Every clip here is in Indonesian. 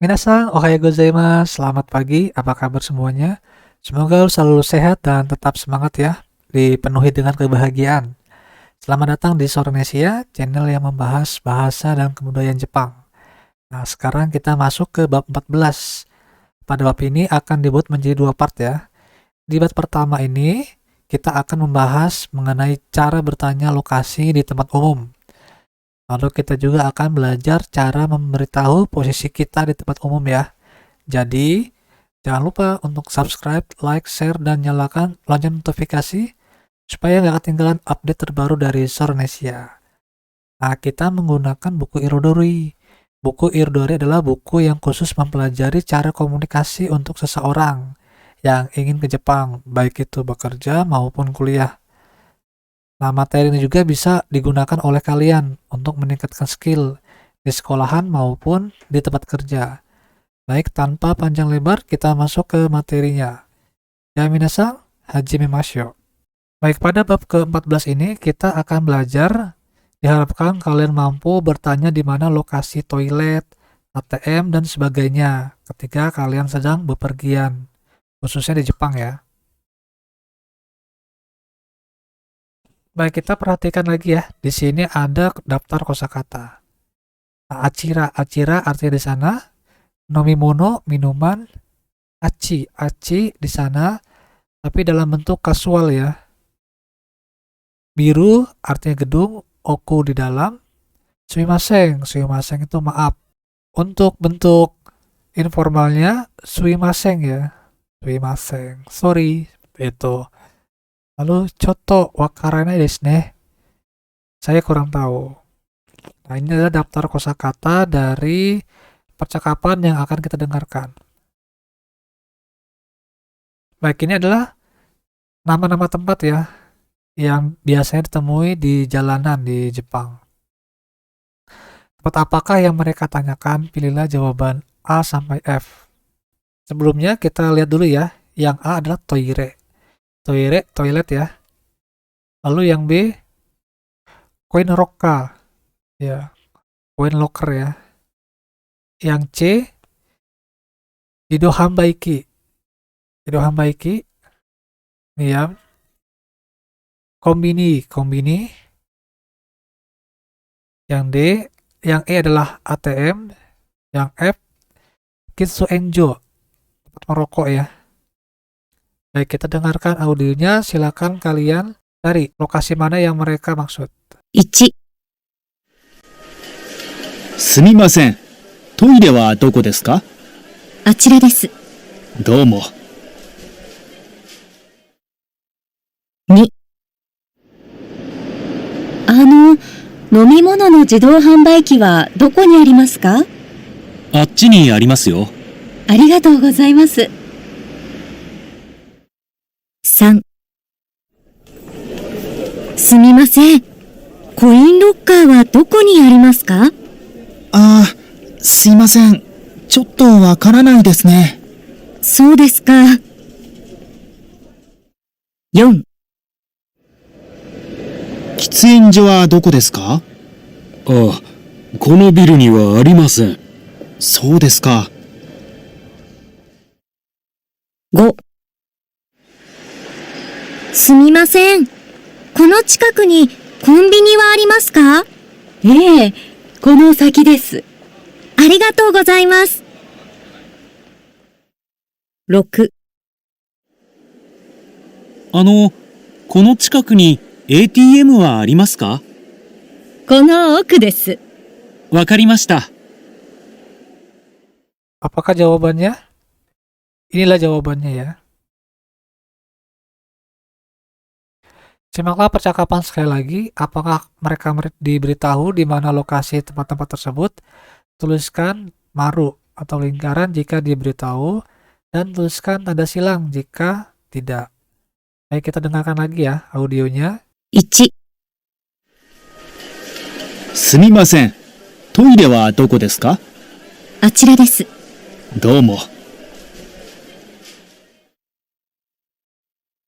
Minasan, ohayo gozaimasu. Selamat pagi, apa kabar semuanya? Semoga selalu sehat dan tetap semangat ya, dipenuhi dengan kebahagiaan. Selamat datang di Sornesia, channel yang membahas bahasa dan kebudayaan Jepang. Nah, sekarang kita masuk ke bab 14. Pada bab ini akan dibuat menjadi dua part ya. Di bab pertama ini, kita akan membahas mengenai cara bertanya lokasi di tempat umum. Lalu kita juga akan belajar cara memberitahu posisi kita di tempat umum ya. Jadi, jangan lupa untuk subscribe, like, share, dan nyalakan lonceng notifikasi supaya nggak ketinggalan update terbaru dari Sornesia. Nah, kita menggunakan buku Irodori. Buku Irodori adalah buku yang khusus mempelajari cara komunikasi untuk seseorang yang ingin ke Jepang, baik itu bekerja maupun kuliah. Nah, materi ini juga bisa digunakan oleh kalian untuk meningkatkan skill di sekolahan maupun di tempat kerja. Baik, tanpa panjang lebar, kita masuk ke materinya. Ya, minasan, hajime masyo. Baik, pada bab ke-14 ini, kita akan belajar, diharapkan kalian mampu bertanya di mana lokasi toilet, ATM, dan sebagainya ketika kalian sedang bepergian, khususnya di Jepang ya. Baik, kita perhatikan lagi ya. Di sini ada daftar kosakata. Acira, acira artinya di sana. Nomimono, minuman. Aci, aci di sana, tapi dalam bentuk kasual ya. Biru artinya gedung. Oku di dalam. Sumimasen, sumimasen itu maaf. Untuk bentuk informalnya, sumimasen ya. Sumimasen, sorry. Itu. Lalu, choto wakaranai desu ne. Saya kurang tahu. Nah, ini adalah daftar kosakata dari percakapan yang akan kita dengarkan. Baik, ini adalah nama-nama tempat ya, yang biasanya ditemui di jalanan di Jepang. Tempat apakah yang mereka tanyakan? Pilihlah jawaban A sampai F. Sebelumnya kita lihat dulu ya, yang A adalah toire. Toire, toilet ya. Lalu yang B, koin roka. Ya, koin locker ya. Yang C, Idohambaiki. Idohambaiki. Ini ya. Kombini, kombini. Yang D, yang E adalah ATM. Yang F, Kitsu Enjo. Tempat merokok ya. Baik, kita dengarkan audionya. Silakan kalian cari lokasi mana yang mereka maksud. 1、すみません。トイレはどこですか？あちらです。どうも。2、飲み物の自動販売機はどこにありますか？あっちにありますよ。ありがとうございます。3、すみません。コインロッカーはどこにありますか？ああ、すいません。ちょっとわからないですね。そうですか。4、喫煙所はどこですか？ああ、このビルにはありません。そうですか。5、すみません。この近くにコンビニはありますか？ええ、この先です。ありがとうございます。6、この近くに ATM はありますか？この奥です。わかりました。Apakah jawabannya? Inilah jawabannya ya. Simaklah percakapan sekali lagi. Apakah mereka diberitahu di mana lokasi tempat-tempat tersebut? Tuliskan maru atau lingkaran jika diberitahu dan tuliskan tanda silang jika tidak. Baik, kita dengarkan lagi ya audionya. 1、すみません。トイレはどこですか？あちらです。どうも。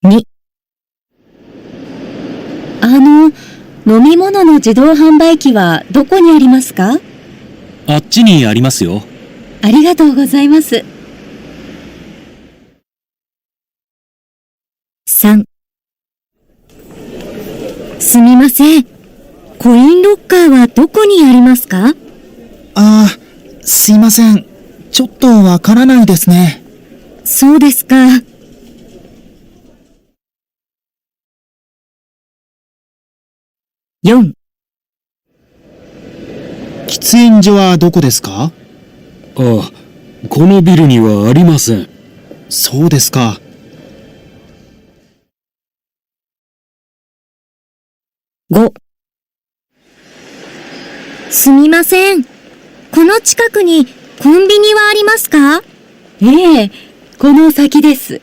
2、飲み物の自動販売機はどこにありますか？あっちにありますよ。あありがとうございます。3、すみません。コインロッカーはどこにありますか？ああ、すいません。ちょっとわからないですね。そうですか。4、喫煙所はどこですか？ああ、このビルにはありません。そうですか。5、すみません。この近くにコンビニはありますか？ええ、この先です。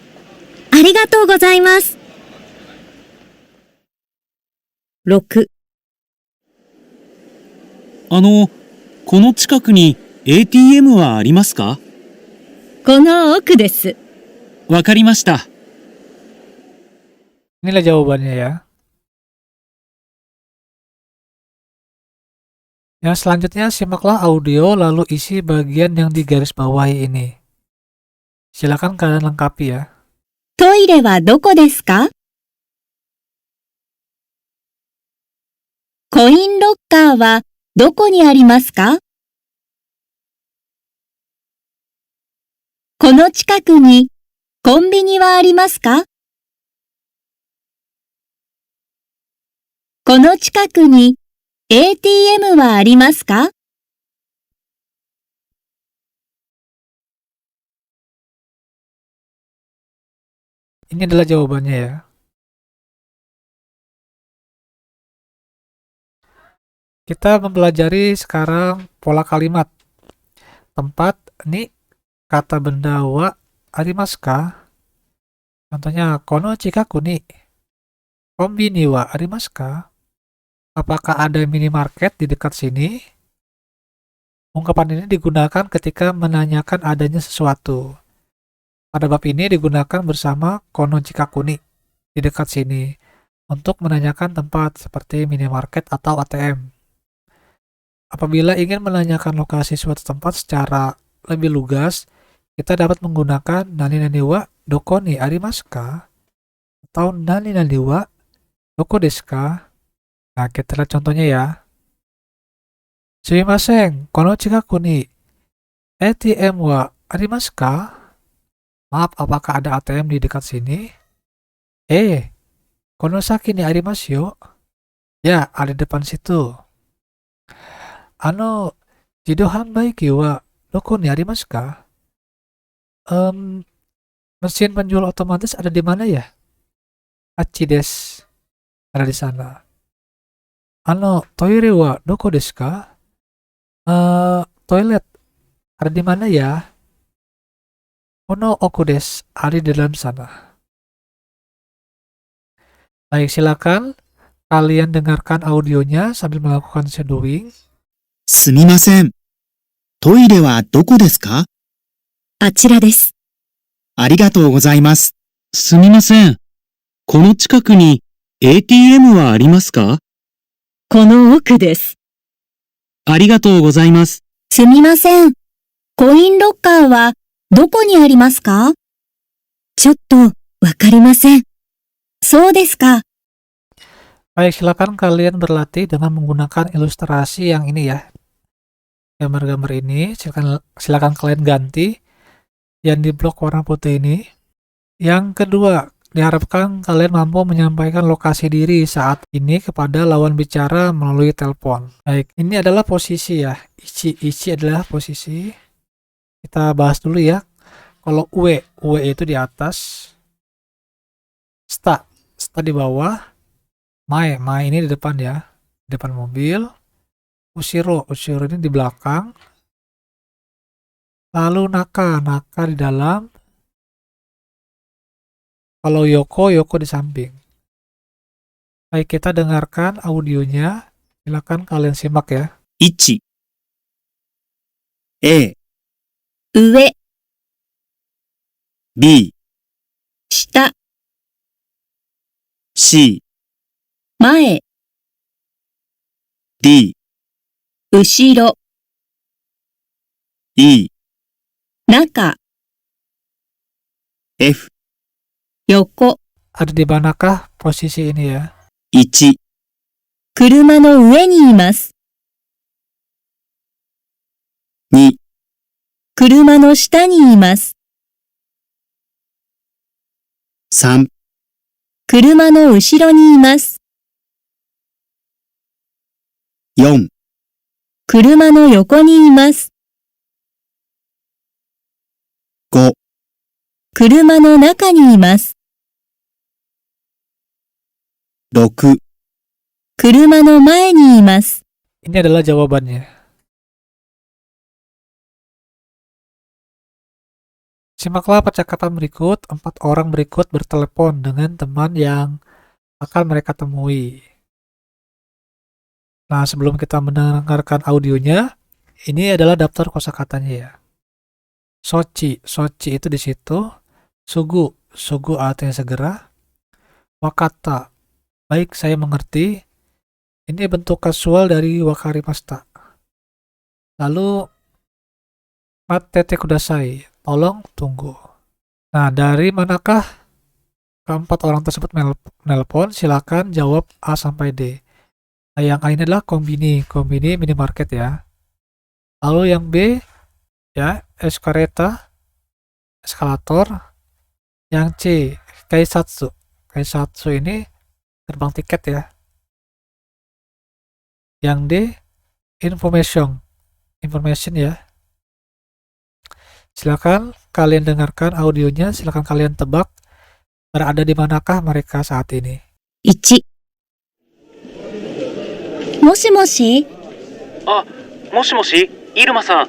ありがとうございます。6、この近くに ATM はありますか？この奥です。わかりました。Inilah jawabannya ya. Yang selanjutnya simaklah audio lalu isi bagian yang digarisbawahi ini. Silakan kalian lengkapi ya. トイレはどこですか？コインロッカーはどこにありますか？この近くにコンビニはありますか？この近くに ATM はありますか？ Ini adalah jawabannya ya. Kita mempelajari sekarang pola kalimat. Tempat, ini kata benda wa arimasu ka? Contohnya, kono chikaku ni konbini wa arimasu ka? Apakah ada minimarket di dekat sini? Ungkapan ini digunakan ketika menanyakan adanya sesuatu. Pada bab ini digunakan bersama kono chikaku ni, di dekat sini, untuk menanyakan tempat seperti minimarket atau ATM. Apabila ingin menanyakan lokasi suatu tempat secara lebih lugas, kita dapat menggunakan nani wa doko ni arimasu ka? Atau nani wa doko desu ka? Nah, kita lihat contohnya ya. Sumimasen, kono chikaku ni ATM wa arimasu ka? Maaf, apakah ada ATM di dekat sini? Kono saki ni arimasu yo? Ya, ada di depan situ. Jido hanbaiki wa doko ni arimasu ka? Mesin penjual otomatis ada di mana ya? Achi desu. Ada di sana. Toire wa doko desu ka? Toilet ada di mana ya? Kono oku desu. Ada di dalam sana. Baik, silakan kalian dengarkan audionya sambil melakukan shadowing. すみません。トイレはどこですか？あちらです。ありがとうございます。すみません。この近くに ATM はありますか？この奥です。ありがとうございます。すみません。コインロッカーはどこにありますか？ちょっとわかりません。そうですか。Baik, silakan kalian berlatih dengan menggunakan ilustrasi yang ini ya. Gambar-gambar ini, silakan kalian ganti yang di blok warna putih ini. Yang kedua, diharapkan kalian mampu menyampaikan lokasi diri saat ini kepada lawan bicara melalui telepon. Baik, ini adalah posisi ya. Ichi adalah posisi. Kita bahas dulu ya. Kalau ue itu di atas. Sta di bawah. Mae ini di depan ya. Di depan mobil. Ushiro ini di belakang. Lalu naka di dalam. Kalau Yoko di samping. Baik, kita dengarkan audionya. Silakan kalian simak ya. 1、A、上、 B、下、 C、前、 D、後ろ、 E、中、 F、横、 Ada di manakah posisi ini ya? 1、車の上にいます。 2、車の下にいます。 3、車の後ろにいます。 4、車の横にいます。 5、車の中にいます。 6、車の前にいます。 Ini adalah jawabannya. Simaklah percakapan berikut. 4 orang berikut bertelepon dengan teman yang akan mereka temui. Nah, sebelum kita mendengarkan audionya, ini adalah daftar kosakatanya ya. Sochi, sochi itu di situ. Sugu, sugu artinya segera. Wakata, baik saya mengerti. Ini bentuk kasual dari wakarimashita. Lalu matete kudasai, tolong tunggu. Nah, dari manakah keempat orang tersebut menelpon? Silakan jawab A sampai D. Nah, yang A ini adalah kombini, kombini minimarket ya. Lalu yang B ya, eskareta, eskalator. Yang C, kaisatsu. Kaisatsu ini terbang tiket ya. Yang D, information. Information ya. Silakan kalian dengarkan audionya, silakan kalian tebak berada di manakah mereka saat ini. 1、もしもし、あ、もしもし、入間さん。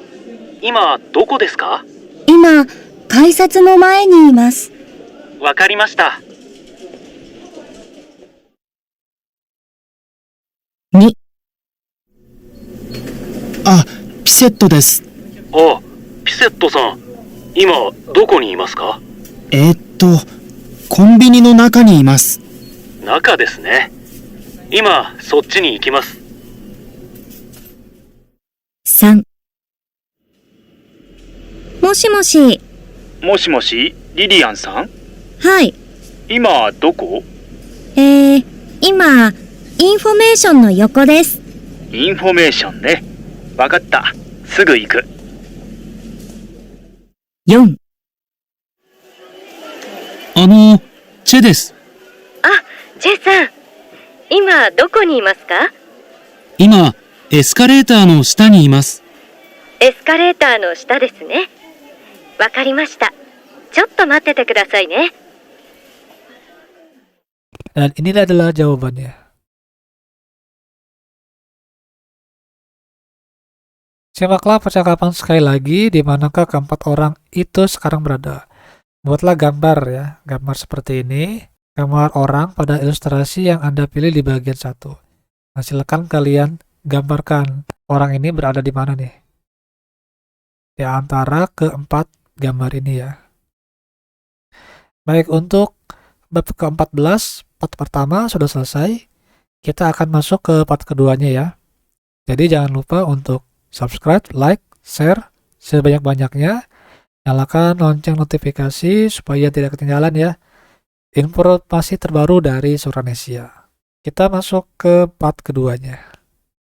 今、どこですか？今、改札の前にいます。わかりました。2、あ、ピセットです。あ、ピセットさん。今、どこにいますか？コンビニの中にいます。中ですね。今、そっちに行きます。3、もしもし、もしもし、リリアンさん？はい、今どこ？今、インフォメーションの横です。インフォメーションね。わかった。すぐ行く。4、チェです。あ、ジェイさん。今どこにいますか？今、エスカレーターの下にいます。エスカレーターの下ですね。わかりました。ちょっと待っててくださいね。 Dan inilah adalah jawabannya. Simaklah percakapan sekali lagi di manakah keempat orang itu sekarang berada. Buatlah gambar ya, gambar seperti ini, gambar orang pada ilustrasi yang Anda pilih di bagian 1. Nah, silakan kalian gambarkan orang ini berada di mana nih. Di antara keempat gambar ini ya. Baik, untuk bab ke-14, part pertama sudah selesai. Kita akan masuk ke part keduanya ya. Jadi jangan lupa untuk subscribe, like, share sebanyak-banyaknya. Nyalakan lonceng notifikasi supaya tidak ketinggalan ya informasi terbaru dari Suranesia. Kita masuk ke part keduanya.